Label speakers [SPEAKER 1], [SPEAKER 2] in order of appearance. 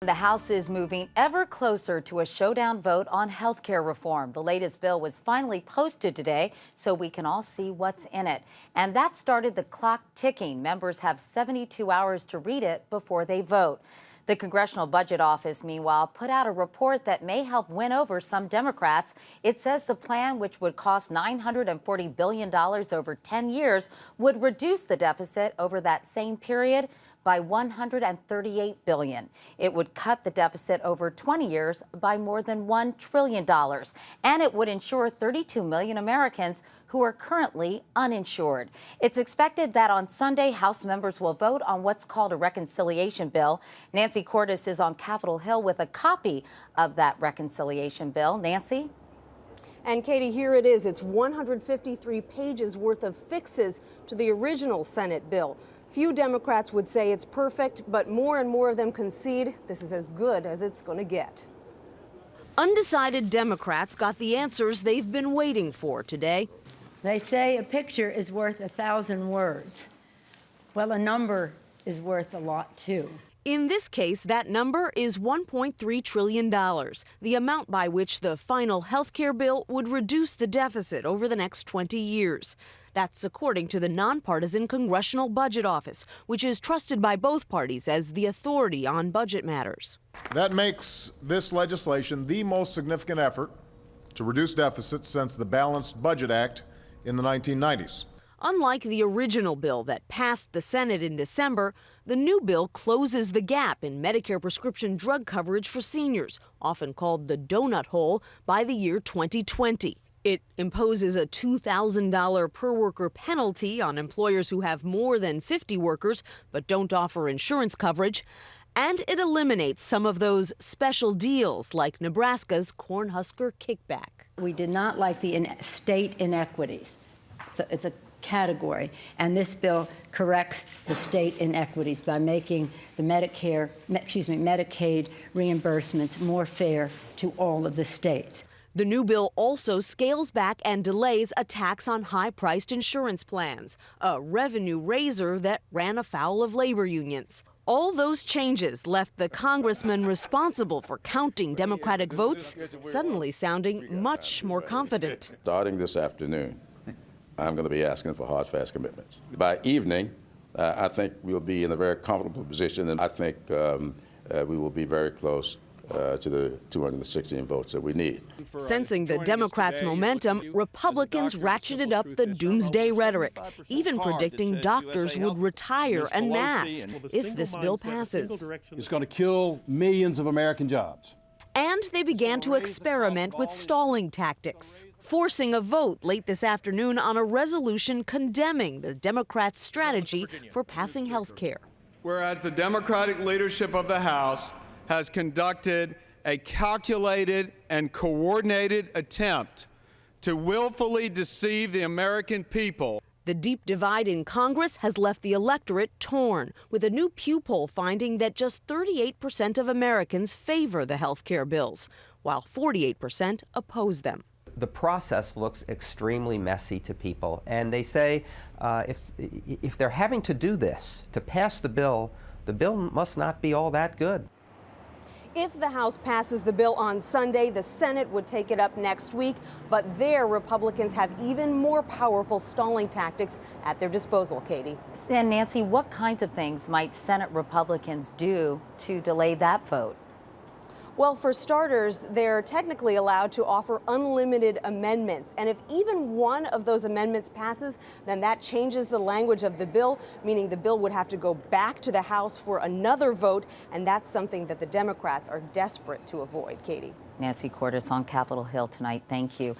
[SPEAKER 1] The House is moving ever closer to a showdown vote on health care reform. The latest bill was finally posted today so we can all see what's in it. And that started the clock ticking. Members have 72 hours to read it before they vote. The Congressional Budget Office, meanwhile, put out a report that may help win over some Democrats. It says the plan, which would cost $940 billion over 10 years, would reduce the deficit over that same period by $138 billion. It would cut the deficit over 20 years by more than $1 trillion. And it would insure 32 million Americans who are currently uninsured. It's expected that on Sunday, House members will vote on what's called a reconciliation bill. Nancy Cordes is on Capitol Hill with a copy of that reconciliation bill. Nancy?
[SPEAKER 2] And Katie, here it is. It's 153 pages worth of fixes to the original Senate bill. Few Democrats would say it's perfect, but more and more of them concede this is as good as it's going to get.
[SPEAKER 3] Undecided Democrats got the answers they've been waiting for today.
[SPEAKER 4] They say a picture is worth 1,000 words. Well, a number is worth a lot, too.
[SPEAKER 3] In this case, that number is $1.3 trillion, the amount by which the final health care bill would reduce the deficit over the next 20 years. That's according to the nonpartisan Congressional Budget Office, which is trusted by both parties as the authority on budget matters.
[SPEAKER 5] That makes this legislation the most significant effort to reduce deficits since the Balanced Budget Act in the 1990s.
[SPEAKER 3] Unlike the original bill that passed the Senate in December, the new bill closes the gap in Medicare prescription drug coverage for seniors, often called the donut hole, by the year 2020. It imposes a $2,000 per worker penalty on employers who have more than 50 workers but don't offer insurance coverage. And it eliminates some of those special deals like Nebraska's Cornhusker kickback.
[SPEAKER 4] We did not like the state inequities. It's a category, and this bill corrects the state inequities by making the Medicaid reimbursements more fair to all of the states.
[SPEAKER 3] The new bill also scales back and delays a tax on high-priced insurance plans, a revenue raiser that ran afoul of labor unions. All those changes left the congressman responsible for counting Democratic votes suddenly sounding much more confident.
[SPEAKER 6] Starting this afternoon, I'm going to be asking for hard, fast commitments. By evening, I think we'll be in a very comfortable position, and I think we will be very close to the 216 votes that we need.
[SPEAKER 3] Sensing the Democrats' momentum, Republicans ratcheted up the doomsday rhetoric, even predicting doctors would retire en masse if this bill passes.
[SPEAKER 7] It's going to kill millions of American jobs.
[SPEAKER 3] And they began to experiment with stalling tactics, forcing a vote late this afternoon on a resolution condemning the Democrats' strategy for passing health care.
[SPEAKER 8] Whereas the Democratic leadership of the House has conducted a calculated and coordinated attempt to willfully deceive the American people.
[SPEAKER 3] The deep divide in Congress has left the electorate torn, with a new Pew poll finding that just 38% of Americans favor the health care bills, while 48% oppose them.
[SPEAKER 9] The process looks extremely messy to people, and they say if they're having to do this to pass the bill must not be all that good.
[SPEAKER 2] If the House passes the bill on Sunday, the Senate would take it up next week, but there Republicans have even more powerful stalling tactics at their disposal, Katie.
[SPEAKER 1] And Nancy, what kinds of things might Senate Republicans do to delay that vote?
[SPEAKER 2] Well, for starters, they're technically allowed to offer unlimited amendments. And if even one of those amendments passes, then that changes the language of the bill, meaning the bill would have to go back to the House for another vote. And that's something that the Democrats are desperate to avoid, Katie.
[SPEAKER 1] Nancy Cordes on Capitol Hill tonight. Thank you.